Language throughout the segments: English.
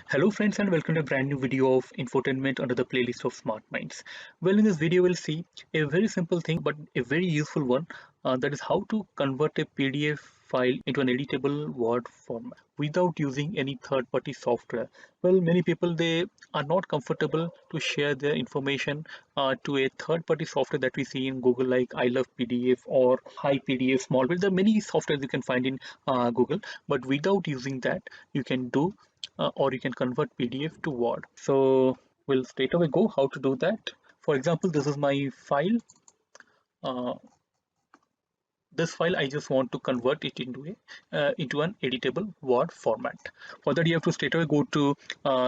Hello friends and welcome to a brand new video of infotainment under the playlist of Smart Minds. Well, in this video we'll see a very simple thing but a very useful one, that is how to convert a PDF file into an editable Word format without using any third-party software. Well, many people they are not comfortable to share their information to a third-party software that we see in Google like I Love PDF or Hi PDF Smallville. There are many softwares you can find in Google, but without using that you can do or you can convert PDF to Word. So we'll straight away go how to do that. For example, this is my file. Uh, this file I just want to convert it into an editable Word format. For that, you have to straight away go to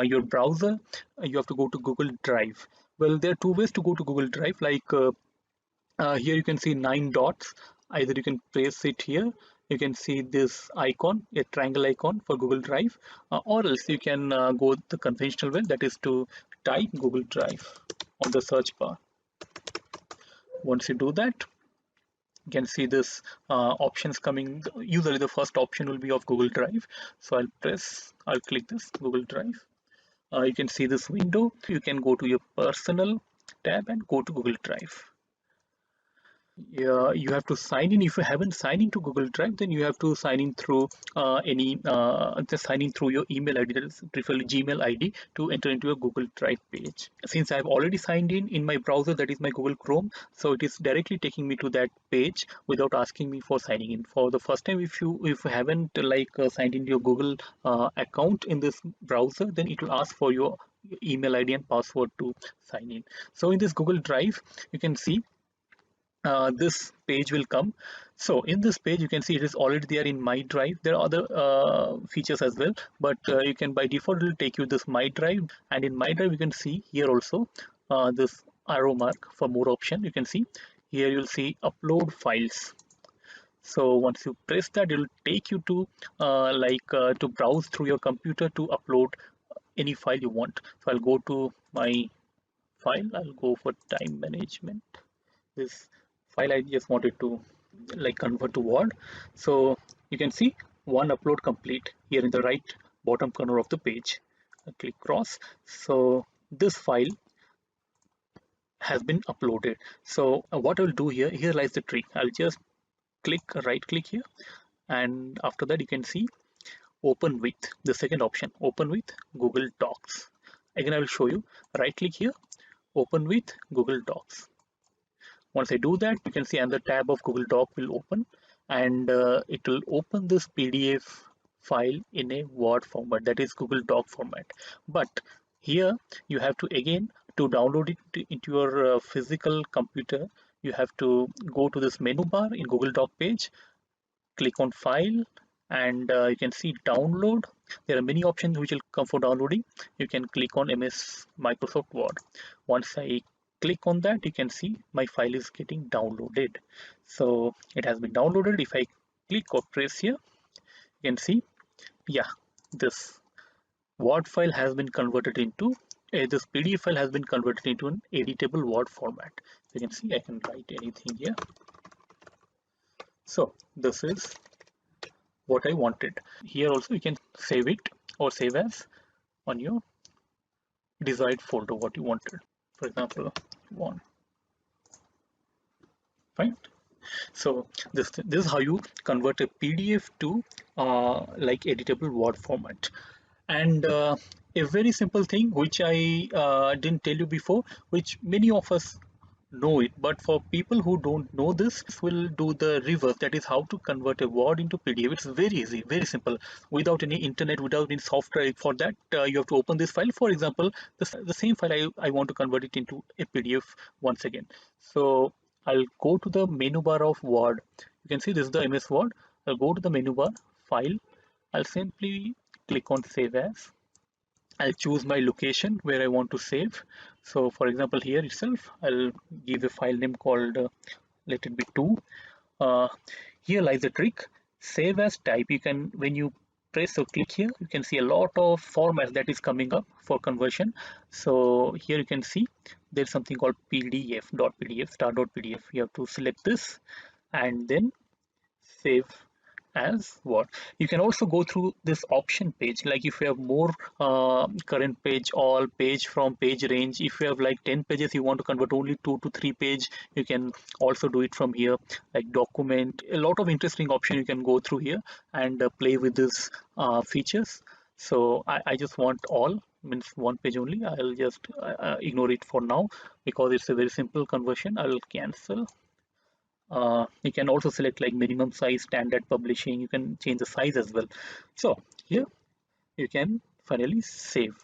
your browser. You have to go to Google Drive. Well, there are two ways to go to Google Drive. Here you can see 9 dots. Either you can place it here. You can see this icon, a triangle icon for Google Drive, or else you can go the conventional way, that is to type Google Drive on the search bar. Once you do that, you can see this options coming. Usually the first option will be of Google Drive. So I'll click this Google Drive. You can see this window. You can go to your personal tab and go to Google Drive. Yeah, you have to sign in. If you haven't signed into Google Drive, then you have to sign in through just sign in through your email ID, that is preferably Gmail ID, to enter into a Google Drive page. Since I've already signed in my browser, that is my Google Chrome, so it is directly taking me to that page without asking me for signing in. For the first time, if you haven't signed into your Google account in this browser, then it will ask for your email ID and password to sign in. So in this Google Drive, you can see this page will come. So in this page you can see it is already there in my drive. There are other features as well, but you can, by default, it will take you this my drive, and in my drive you can see here also this arrow mark for more option. You can see here, you'll see upload files. So once you press that, it will take you to to browse through your computer to upload any file you want. So I'll go to my file. I'll go for time management. This file I just wanted to convert to Word. So you can see one upload complete here in the right bottom corner of the page. I click cross. So this file has been uploaded. So what I'll do here lies the trick. I'll just right click here, and after that you can see open with, the second option, open with Google Docs. Again, I will show you. Right click here, open with Google Docs. Once I do that, you can see another tab of Google Doc will open, and it will open this PDF file in a Word format, that is Google Doc format. But here you have to, again, to download it into your physical computer, you have to go to this menu bar in Google Doc page, click on File, and you can see download. There are many options which will come for downloading. You can click on MS Microsoft Word. Once I click on that, you can see my file is getting downloaded. So it has been downloaded. If I click or press here, you can see, yeah, this Word file has been converted into this PDF file has been converted into an editable Word format. So you can see I can write anything here. So this is what I wanted. Here also you can save it or save as on your desired folder what you wanted. For example, one. Fine. So this is how you convert a PDF to editable Word format. And a very simple thing which I didn't tell you before, which many of us know it, but for people who don't know this, will do the reverse. That is how to convert a Word into PDF. It's very easy, very simple, without any internet, without any software. For that, you have to open this file. For example, the same file I want to convert it into a PDF once again. So I'll go to the menu bar of Word. You can see this is the MS Word. I'll go to the menu bar, File. I'll simply click on Save As. I'll choose my location where I want to save. So for example, here itself, I'll give a file name called, let it be 2. Here lies the trick. Save as type. You can, when you press or click here, you can see a lot of formats that is coming up for conversion. So here you can see there's something called PDF, star.pdf. You have to select this and then save as what. You can also go through this option page, like if you have more current page, all page from page range. If you have like 10 pages, you want to convert only 2 to 3 page, you can also do it from here. Like document, a lot of interesting option you can go through here and play with these features. So I just want all, means one page only. I'll just ignore it for now because it's a very simple conversion. I'll cancel. You can also select like minimum size, standard publishing. You can change the size as well. So here you can finally save.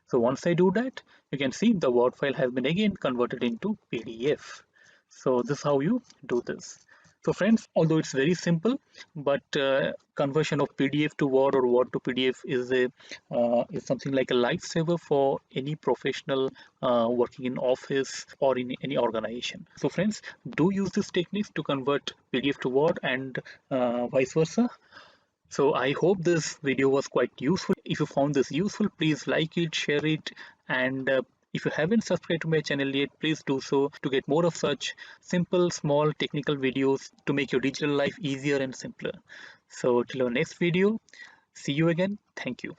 So once I do that, you can see the Word file has been again converted into PDF. So this is how you do this. So friends, although it's very simple, but conversion of PDF to Word or Word to PDF is something like a lifesaver for any professional working in office or in any organization. So friends, do use these techniques to convert PDF to Word and vice versa. So I hope this video was quite useful. If you found this useful, please like it, share it, and if you haven't subscribed to my channel yet, please do so to get more of such simple, small technical videos to make your digital life easier and simpler. So till our next video, see you again. Thank you.